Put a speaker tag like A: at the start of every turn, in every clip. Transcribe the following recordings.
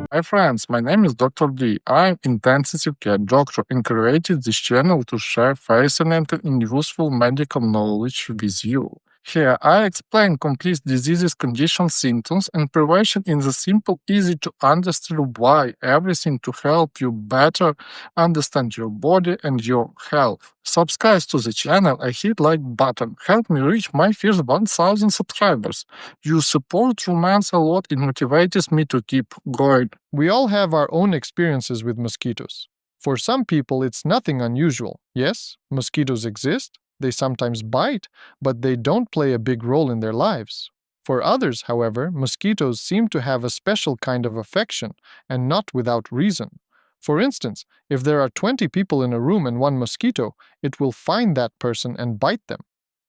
A: Hi friends, my name is Dr. D. I'm intensive care doctor and created this channel to share fascinating and useful medical knowledge with you. Here I explain complete diseases, conditions, symptoms, and prevention in the simple, easy to understand why everything to help you better understand your body and your health. Subscribe to the channel and hit like button. Help me reach my first 1000 subscribers. Your support means a lot and motivates me to keep going.
B: We all have our own experiences with mosquitoes. For some people, it's nothing unusual. Yes, mosquitoes exist, they sometimes bite, but they don't play a big role in their lives. For others, however, mosquitoes seem to have a special kind of affection, and not without reason. For instance, if there are 20 people in a room and one mosquito, it will find that person and bite them.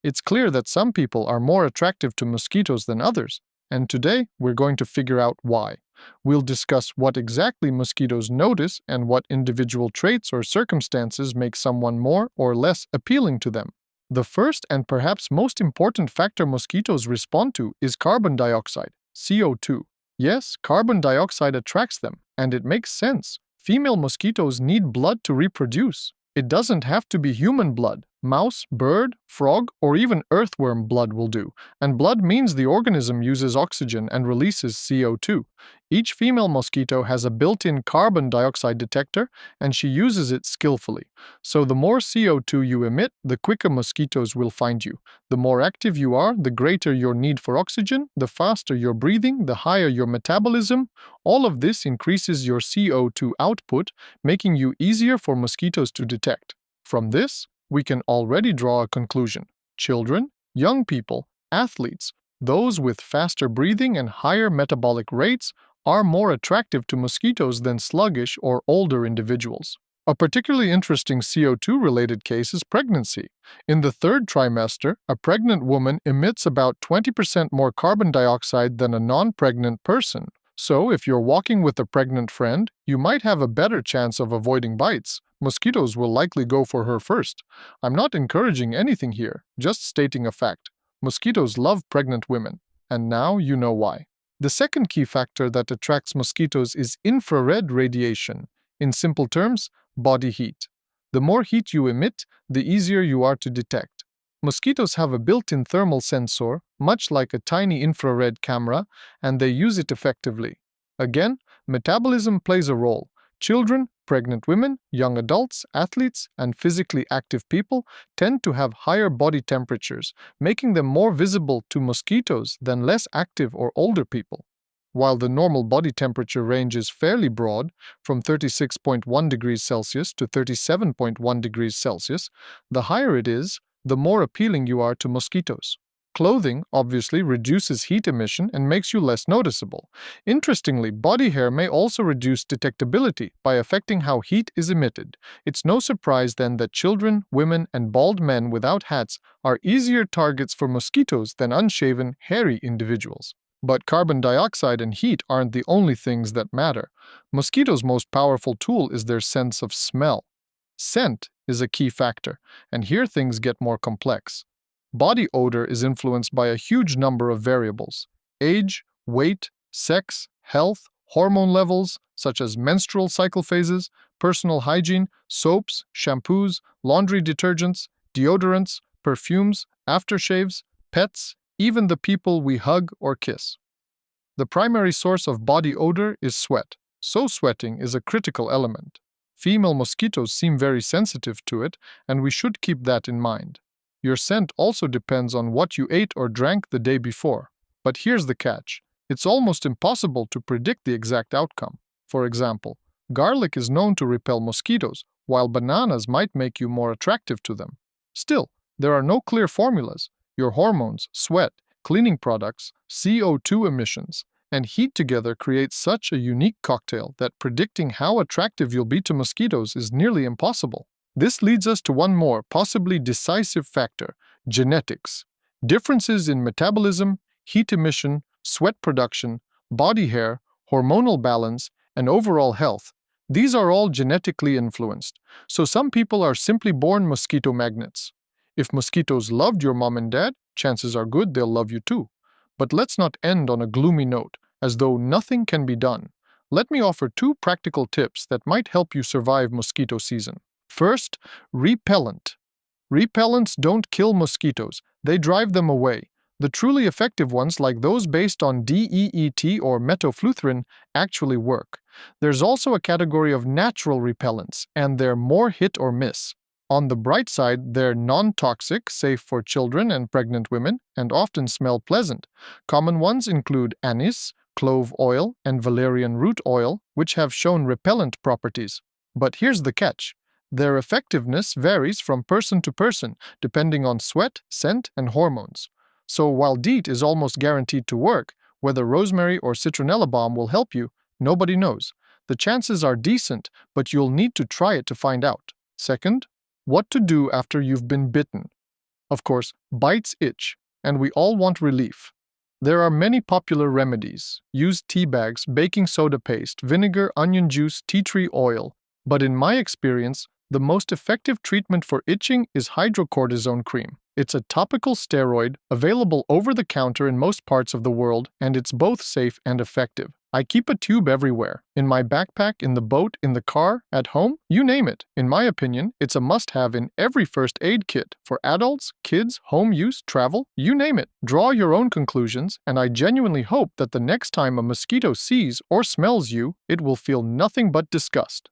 B: It's clear that some people are more attractive to mosquitoes than others, and today we're going to figure out why. We'll discuss what exactly mosquitoes notice and what individual traits or circumstances make someone more or less appealing to them. The first and perhaps most important factor mosquitoes respond to is carbon dioxide, CO2. Yes, carbon dioxide attracts them, and it makes sense. Female mosquitoes need blood to reproduce. It doesn't have to be human blood. Mouse, bird, frog, or even earthworm blood will do, and blood means the organism uses oxygen and releases CO2. Each female mosquito has a built-in carbon dioxide detector, and she uses it skillfully. So the more CO2 you emit, the quicker mosquitoes will find you. The more active you are, the greater your need for oxygen, the faster your breathing, the higher your metabolism. All of this increases your CO2 output, making you easier for mosquitoes to detect. From this, we can already draw a conclusion. Children, young people, athletes, those with faster breathing and higher metabolic rates are more attractive to mosquitoes than sluggish or older individuals. A particularly interesting CO2-related case is pregnancy. In the third trimester, a pregnant woman emits about 20% more carbon dioxide than a non-pregnant person. So, if you're walking with a pregnant friend, you might have a better chance of avoiding bites. Mosquitoes will likely go for her first. I'm not encouraging anything here, just stating a fact. Mosquitoes love pregnant women, and now you know why. The second key factor that attracts mosquitoes is infrared radiation. In simple terms, body heat. The more heat you emit, the easier you are to detect. Mosquitoes have a built-in thermal sensor, much like a tiny infrared camera, and they use it effectively. Again, metabolism plays a role. Children, pregnant women, young adults, athletes, and physically active people tend to have higher body temperatures, making them more visible to mosquitoes than less active or older people. While the normal body temperature range is fairly broad, from 36.1 degrees Celsius to 37.1 degrees Celsius, the higher it is, the more appealing you are to mosquitoes. Clothing obviously reduces heat emission and makes you less noticeable. Interestingly, body hair may also reduce detectability by affecting how heat is emitted. It's no surprise then that children, women, and bald men without hats are easier targets for mosquitoes than unshaven, hairy individuals. But carbon dioxide and heat aren't the only things that matter. Mosquitoes' most powerful tool is their sense of smell. Scent is a key factor, and here things get more complex. Body odor is influenced by a huge number of variables: age, weight, sex, health, hormone levels, such as menstrual cycle phases, personal hygiene, soaps, shampoos, laundry detergents, deodorants, perfumes, aftershaves, pets, even the people we hug or kiss. The primary source of body odor is sweat, so sweating is a critical element. Female mosquitoes seem very sensitive to it, and we should keep that in mind. Your scent also depends on what you ate or drank the day before. But here's the catch. It's almost impossible to predict the exact outcome. For example, garlic is known to repel mosquitoes, while bananas might make you more attractive to them. Still, there are no clear formulas. Your hormones, sweat, cleaning products, CO2 emissions, and heat together create such a unique cocktail that predicting how attractive you'll be to mosquitoes is nearly impossible. This leads us to one more, possibly decisive factor: genetics. Differences in metabolism, heat emission, sweat production, body hair, hormonal balance, and overall health. These are all genetically influenced, so some people are simply born mosquito magnets. If mosquitoes loved your mom and dad, chances are good they'll love you too. But let's not end on a gloomy note, as though nothing can be done. Let me offer 2 practical tips that might help you survive mosquito season. First, repellent. Repellents don't kill mosquitoes, they drive them away. The truly effective ones, like those based on DEET or metofluthrin, actually work. There's also a category of natural repellents, and they're more hit or miss. On the bright side, they're non-toxic, safe for children and pregnant women, and often smell pleasant. Common ones include anise, clove oil, and valerian root oil, which have shown repellent properties. But here's the catch. Their effectiveness varies from person to person, depending on sweat, scent, and hormones. So while DEET is almost guaranteed to work, whether rosemary or citronella balm will help you, nobody knows. The chances are decent, but you'll need to try it to find out. Second, what to do after you've been bitten. Of course, bites itch, and we all want relief. There are many popular remedies. Use tea bags, baking soda paste, vinegar, onion juice, tea tree oil. But in my experience, the most effective treatment for itching is hydrocortisone cream. It's a topical steroid available over the counter in most parts of the world, and it's both safe and effective. I keep a tube everywhere, in my backpack, in the boat, in the car, at home, you name it. In my opinion, it's a must-have in every first aid kit for adults, kids, home use, travel, you name it. Draw your own conclusions, and I genuinely hope that the next time a mosquito sees or smells you, it will feel nothing but disgust.